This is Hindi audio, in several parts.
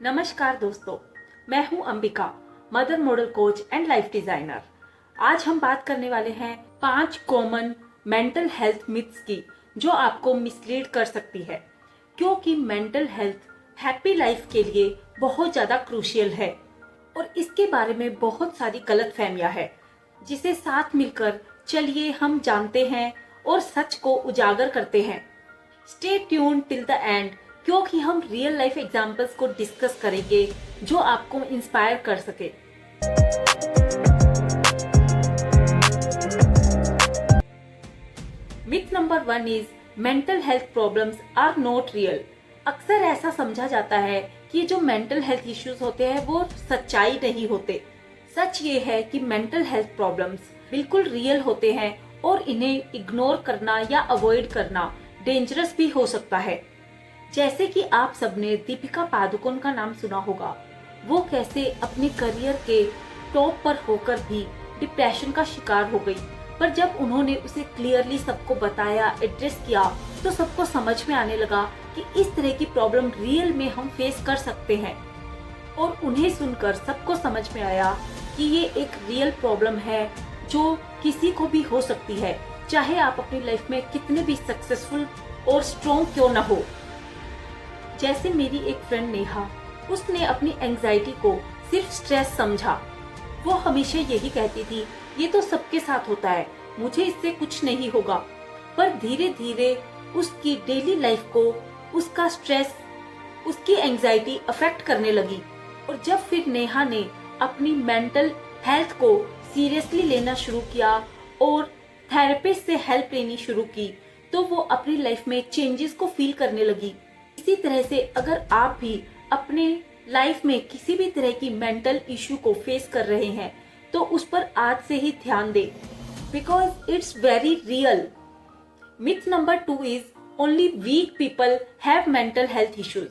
नमस्कार दोस्तों, मैं हूं Ambika, mother model coach and life designer. आज हम बात करने वाले हैं 5 कॉमन मेंटल हेल्थ मिथ्स की जो आपको मिसलीड कर सकती है, क्योंकि मेंटल हेल्थ हैप्पी लाइफ के लिए बहुत ज्यादा क्रूशियल है और इसके बारे में बहुत सारी गलत फहमियां है, जिसे साथ मिलकर चलिए हम जानते हैं और सच को उजागर करते हैं। Stay tune till the end, क्योंकि हम रियल लाइफ एग्जांपल्स को डिस्कस करेंगे जो आपको इंस्पायर कर सके। Myth number 1 is mental health problems are not real. अक्सर ऐसा समझा जाता है कि जो मेंटल हेल्थ इश्यूज होते हैं वो सच्चाई नहीं होते। सच ये है कि मेंटल हेल्थ प्रॉब्लम्स बिल्कुल रियल होते हैं और इन्हें इग्नोर करना या अवॉइड करना डेंजरस भी हो सकता है। जैसे कि आप सबने दीपिका पादुकोण का नाम सुना होगा। वो कैसे अपने करियर के टॉप पर होकर भी डिप्रेशन का शिकार हो गई, पर जब उन्होंने उसे क्लियरली सबको बताया, एड्रेस किया, तो सबको समझ में आने लगा कि इस तरह की प्रॉब्लम रियल में हम फेस कर सकते हैं। और उन्हें सुनकर सबको समझ में आया कि ये एक रियल प्रॉब्लम है जो किसी को भी हो सकती है, चाहे आप अपनी लाइफ में कितने भी सक्सेसफुल और स्ट्रॉन्ग क्यों ना हो। जैसे मेरी एक फ्रेंड नेहा, उसने अपनी एंजाइटी को सिर्फ स्ट्रेस समझा। वो हमेशा यही कहती थी, ये तो सबके साथ होता है, मुझे इससे कुछ नहीं होगा। पर धीरे धीरे उसकी डेली लाइफ को उसका स्ट्रेस, उसकी एंजाइटी अफेक्ट करने लगी। और जब फिर नेहा ने अपनी मेंटल हेल्थ को सीरियसली लेना शुरू किया और थेरेपिस्ट से हेल्प लेनी शुरू की, तो वो अपनी लाइफ में चेंजेस को फील करने लगी। इसी तरह से अगर आप भी अपने लाइफ में किसी भी तरह की मेंटल इश्यू को फेस कर रहे हैं, तो उस पर आज से ही ध्यान दें, because it's very real. Myth number 2 is only weak people have mental health issues.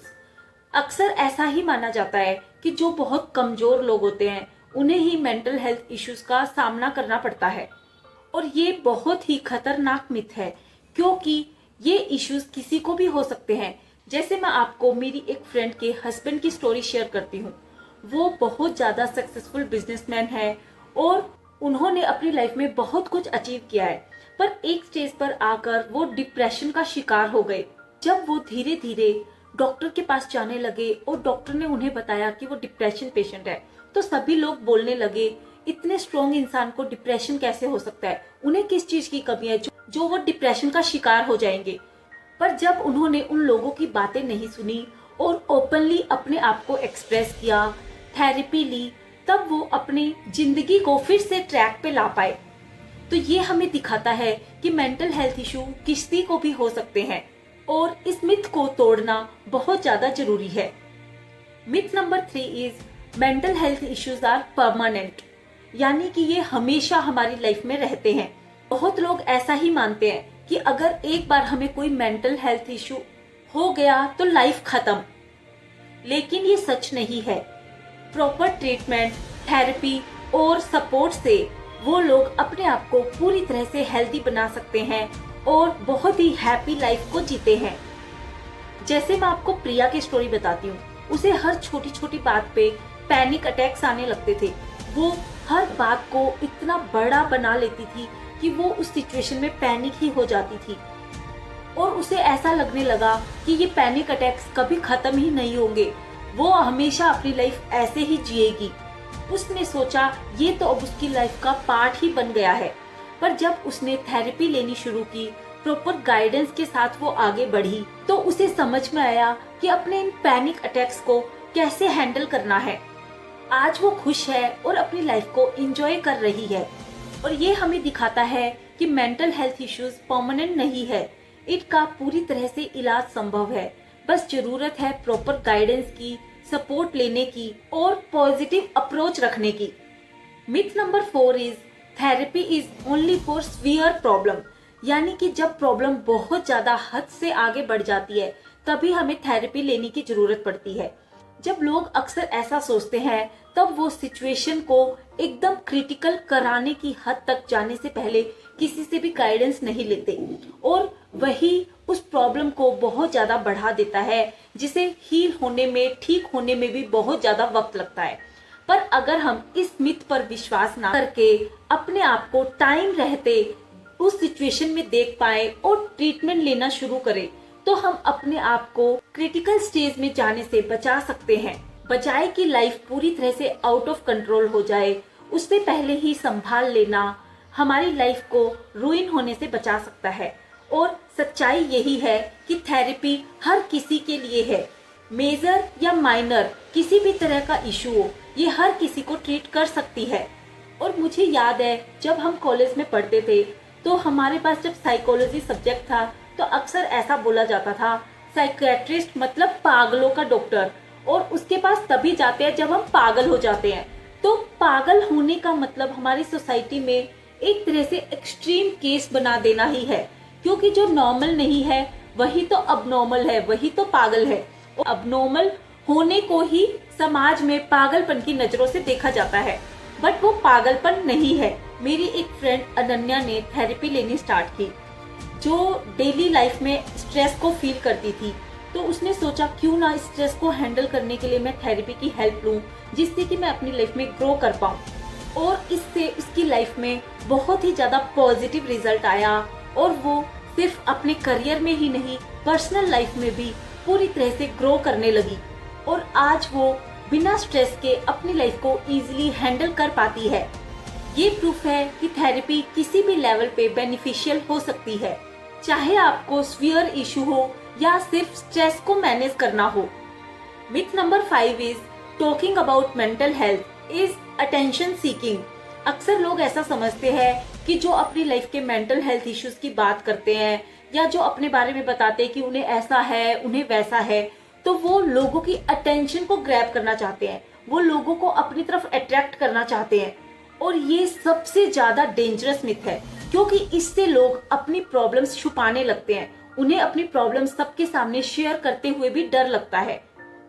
अक्सर ऐसा ही माना जाता है कि जो बहुत कमजोर लोग होते हैं उन्हें ही मेंटल हेल्थ इश्यूज का सामना करना पड़ता है। और ये बहुत ही खतरनाक मिथ है, क्योंकि ये इश्यूज किसी को भी हो सकते हैं। जैसे मैं आपको मेरी एक फ्रेंड के हस्बैंड की स्टोरी शेयर करती हूँ। वो बहुत ज्यादा सक्सेसफुल बिजनेसमैन है और उन्होंने अपनी लाइफ में बहुत कुछ अचीव किया है, पर एक स्टेज पर आकर वो डिप्रेशन का शिकार हो गए। जब वो धीरे धीरे डॉक्टर के पास जाने लगे और डॉक्टर ने उन्हें बताया कि वो डिप्रेशन पेशेंट है, तो सभी लोग बोलने लगे, इतने स्ट्रॉन्ग इंसान को डिप्रेशन कैसे हो सकता है, उन्हें किस चीज की कमी है जो वो डिप्रेशन का शिकार हो जाएंगे। पर जब उन्होंने उन लोगों की बातें नहीं सुनी और ओपनली अपने आप को एक्सप्रेस किया, थेरेपी ली, तब वो अपनी जिंदगी को फिर से ट्रैक पे ला पाए। तो ये हमें दिखाता है कि मेंटल हेल्थ इशू किसी को भी हो सकते हैं और इस मिथ को तोड़ना बहुत ज्यादा जरूरी है। Myth number 3 is mental health issues are permanent, यानी कि ये हमेशा हमारी लाइफ में रहते हैं। बहुत लोग ऐसा ही मानते हैं कि अगर एक बार हमें कोई मेंटल हेल्थ इशू हो गया तो लाइफ खत्म, लेकिन ये सच नहीं है। प्रॉपर ट्रीटमेंट, थेरेपी और सपोर्ट से वो लोग अपने आप को पूरी तरह से हेल्दी बना सकते हैं और बहुत ही हैप्पी लाइफ को जीते हैं। जैसे मैं आपको प्रिया की स्टोरी बताती हूँ, उसे हर छोटी छोटी बात पे पैनिक अटैक्स आने लगते थे। वो हर बात को इतना बड़ा बना लेती थी कि वो उस सिचुएशन में पैनिक ही हो जाती थी और उसे ऐसा लगने लगा कि ये पैनिक अटैक्स कभी खत्म ही नहीं होंगे, वो हमेशा अपनी लाइफ ऐसे ही जिएगी। उसने सोचा ये तो अब उसकी लाइफ का पार्ट ही बन गया है। पर जब उसने थेरेपी लेनी शुरू की, प्रॉपर गाइडेंस के साथ वो आगे बढ़ी, तो उसे समझ में आया कि अपने इन पैनिक अटैक्स को कैसे हैंडल करना है। आज वो खुश है और अपनी लाइफ को एंजॉय कर रही है। और ये हमें दिखाता है कि मेंटल हेल्थ इश्यूज परमानेंट नहीं है, इनका पूरी तरह से इलाज संभव है। बस जरूरत है प्रॉपर गाइडेंस की, सपोर्ट लेने की और पॉजिटिव अप्रोच रखने की। Myth number 4 is therapy is only for severe problem, यानी कि जब प्रॉब्लम बहुत ज्यादा हद से आगे बढ़ जाती है तभी हमें थेरेपी लेने की जरूरत पड़ती है। जब लोग अक्सर ऐसा सोचते हैं, तब वो सिचुएशन को एकदम क्रिटिकल कराने की हद तक जाने से पहले किसी से भी गाइडेंस नहीं लेते और वही उस प्रॉब्लम को बहुत ज्यादा बढ़ा देता है, जिसे हील होने में, ठीक होने में भी बहुत ज्यादा वक्त लगता है। पर अगर हम इस मिथ पर विश्वास ना करके अपने आप को टाइम रहते उस सिचुएशन में देख पाए और ट्रीटमेंट लेना शुरू करें, तो हम अपने आप को क्रिटिकल स्टेज में जाने से बचा सकते हैं। बजाय कि लाइफ पूरी तरह से आउट ऑफ कंट्रोल हो जाए, उससे पहले ही संभाल लेना हमारी लाइफ को रुइन होने से बचा सकता है। और सच्चाई यही है कि थेरेपी हर किसी के लिए है। मेजर या माइनर किसी भी तरह का इशू हो, ये हर किसी को ट्रीट कर सकती है। और मुझे याद है जब हम कॉलेज में पढ़ते थे तो हमारे पास जब साइकोलॉजी सब्जेक्ट था तो अक्सर ऐसा बोला जाता था, साइकियाट्रिस्ट मतलब पागलों का डॉक्टर, और उसके पास तभी जाते हैं जब हम पागल हो जाते हैं। तो पागल होने का मतलब हमारी सोसाइटी में एक तरह से एक्सट्रीम केस बना देना ही है, क्योंकि जो नॉर्मल नहीं है वही तो अबनॉर्मल है, वही तो पागल है। अबनॉर्मल होने को ही समाज में पागलपन की नजरों से देखा जाता है, बट वो पागलपन नहीं है। मेरी एक फ्रेंड अनन्या ने थेरेपी लेनी स्टार्ट की, जो डेली लाइफ में स्ट्रेस को फील करती थी। तो उसने सोचा क्यों ना स्ट्रेस को हैंडल करने के लिए मैं थेरेपी की हेल्प लूं, जिससे कि मैं अपनी लाइफ में ग्रो कर पाऊं। और इससे उसकी लाइफ में बहुत ही ज्यादा पॉजिटिव रिजल्ट आया, और वो सिर्फ अपने करियर में ही नहीं, पर्सनल लाइफ में भी पूरी तरह से ग्रो करने लगी। और आज वो बिना स्ट्रेस के अपनी लाइफ को इजीली हैंडल कर पाती है। ये प्रूफ है कि थेरेपी किसी भी लेवल पे बेनिफिशियल हो सकती है, चाहे आपको स्वीयर इशू हो या सिर्फ स्ट्रेस को मैनेज करना हो। Myth number 5 is talking about mental health is attention seeking. अक्सर लोग ऐसा समझते हैं कि जो अपनी लाइफ के मेंटल हेल्थ इश्यूज की बात करते हैं या जो अपने बारे में बताते हैं कि उन्हें ऐसा है, उन्हें वैसा है, तो वो लोगों की अटेंशन को ग्रैब करना चाहते हैं, वो लोगों को अपनी तरफ अट्रैक्ट करना चाहते हैं। और ये सबसे ज्यादा डेंजरस मिथ है, क्योंकि इससे लोग अपनी प्रॉब्लम्स छुपाने लगते हैं। उन्हें अपनी प्रॉब्लम्स सबके सामने शेयर करते हुए भी डर लगता है,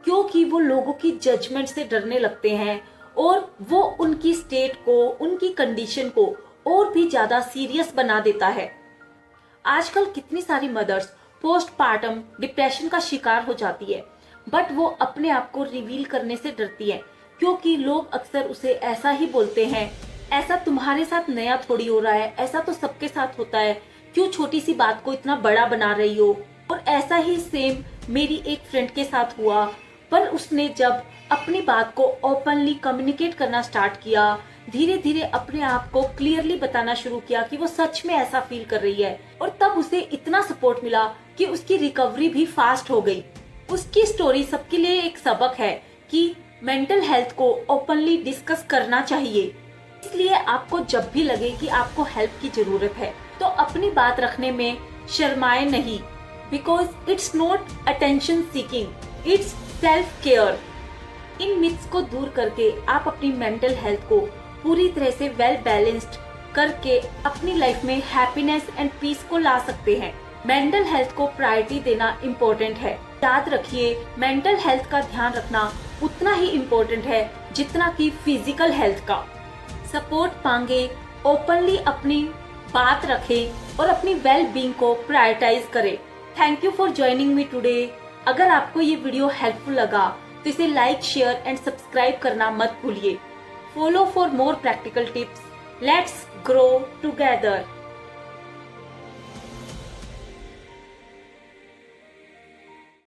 क्योंकि वो लोगों की जजमेंट से डरने लगते हैं, और वो उनकी स्टेट को, उनकी कंडीशन को और भी ज्यादा सीरियस बना देता है। आजकल कितनी सारी मदर्स पोस्टपार्टम डिप्रेशन का शिकार हो जाती है, बट वो अपने आप को रिवील करने से डरती है, क्योंकि लोग अक्सर उसे ऐसा ही बोलते हैं, ऐसा तुम्हारे साथ नया थोड़ी हो रहा है, ऐसा तो सबके साथ होता है, क्यों छोटी सी बात को इतना बड़ा बना रही हो। और ऐसा ही सेम मेरी एक फ्रेंड के साथ हुआ, पर उसने जब अपनी बात को ओपनली कम्युनिकेट करना स्टार्ट किया, धीरे धीरे अपने आप को क्लियरली बताना शुरू किया कि वो सच में ऐसा फील कर रही है, और तब उसे इतना सपोर्ट मिला कि उसकी रिकवरी भी फास्ट हो गई। उसकी स्टोरी सबके लिए एक सबक है कि मेंटल हेल्थ को ओपनली डिस्कस करना चाहिए। इसलिए आपको जब भी लगे कि आपको हेल्प की जरूरत है, तो अपनी बात रखने में शर्माए नहीं, because it's not attention seeking, it's self care. In myths को दूर करके आप अपनी मेंटल हेल्थ को पूरी तरह से वेल बैलेंस्ड करके अपनी लाइफ में हैप्पीनेस एंड पीस को ला सकते हैं। मेंटल हेल्थ को प्रायोरिटी देना इम्पोर्टेंट है। याद रखिए, मेंटल हेल्थ का ध्यान रखना उतना ही इम्पोर्टेंट है जितना कि फिजिकल हेल्थ का। सपोर्ट मांगे, ओपनली अपनी बात रखें और अपनी वेल बीइंग को प्रायोरिटाइज करें। Thank you for joining me today. अगर आपको ये वीडियो हेल्पफुल लगा तो इसे लाइक, शेयर एंड सब्सक्राइब करना मत भूलिए। Follow for more practical tips. Let's grow together.